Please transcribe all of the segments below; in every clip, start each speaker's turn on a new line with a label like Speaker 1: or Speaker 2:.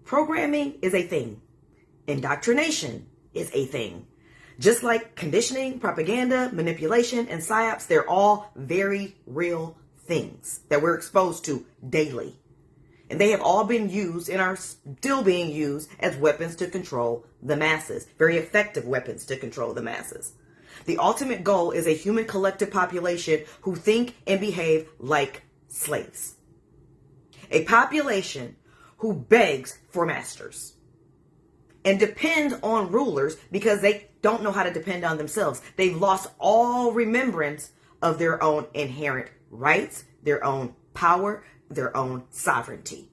Speaker 1: Programming is a thing. Indoctrination is a thing. Just like conditioning, propaganda, manipulation, and psyops, they're all very real things that we're exposed to daily. And they have all been used and are still being used as weapons to control the masses. Very effective weapons to control the masses. The ultimate goal is a human collective population who think and behave like slaves. A population who begs for masters and depends on rulers because they don't know how to depend on themselves. They've lost all remembrance of their own inherent rights, their own power, their own sovereignty.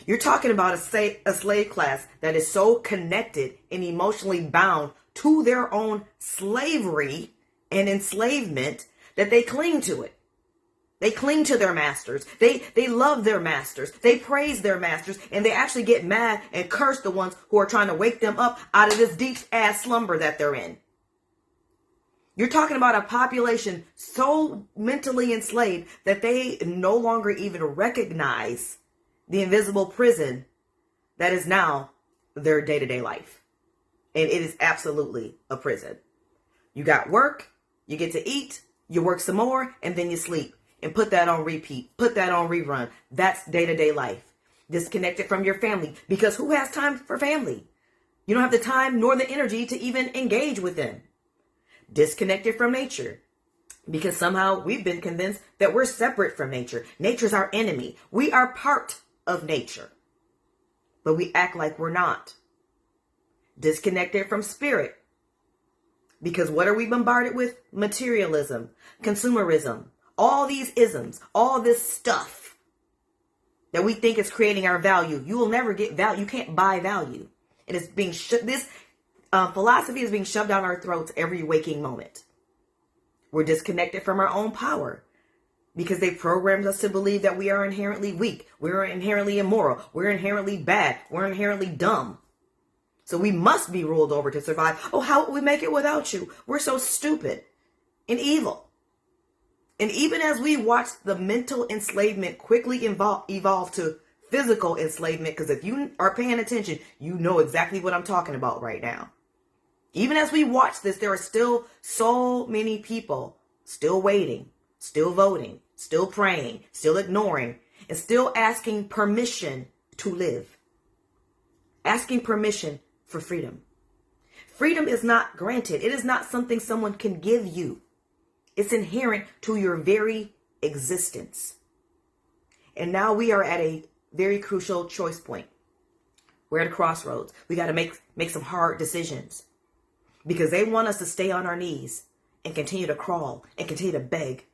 Speaker 1: You're talking about a slave class that is so connected and emotionally bound to their own slavery and enslavement that they cling to it. They cling to their masters. They love their masters. They praise their masters. And they actually get mad and curse the ones who are trying to wake them up out of this deep ass slumber that they're in. You're talking about a population so mentally enslaved that they no longer even recognize the invisible prison that is now their day-to-day life. And it is absolutely a prison. You got work, you get to eat, you work some more, and then you sleep. And put that on repeat. Put that on rerun. That's day-to-day life. Disconnected from your family. Because who has time for family? You don't have the time nor the energy to even engage with them. Disconnected from nature. Because somehow we've been convinced that we're separate from nature. Nature's our enemy. We are part of nature. But we act like we're not. Disconnected from spirit. Because what are we bombarded with? Materialism. Consumerism. All these isms, all this stuff that we think is creating our value. You will never get value. You can't buy value. It is being this philosophy is being shoved down our throats every waking moment. We're disconnected from our own power because they programmed us to believe that we are inherently weak. We're inherently immoral. We're inherently bad. We're inherently dumb. So we must be ruled over to survive. Oh, how would we make it without you? We're so stupid and evil. And even as we watch the mental enslavement quickly evolve to physical enslavement, because if you are paying attention, you know exactly what I'm talking about right now. Even as we watch this, there are still so many people still waiting, still voting, still praying, still ignoring, and still asking permission to live. Asking permission for freedom. Freedom is not granted. It is not something someone can give you. It's inherent to your very existence. And now we are at a very crucial choice point. We're at a crossroads. We got to make some hard decisions because they want us to stay on our knees and continue to crawl and continue to beg.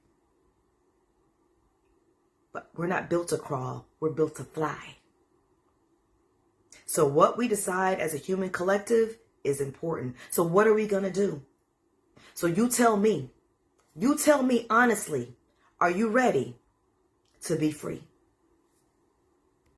Speaker 1: But we're not built to crawl. We're built to fly. So what we decide as a human collective is important. So what are we going to do? So you tell me honestly, are you ready to be free?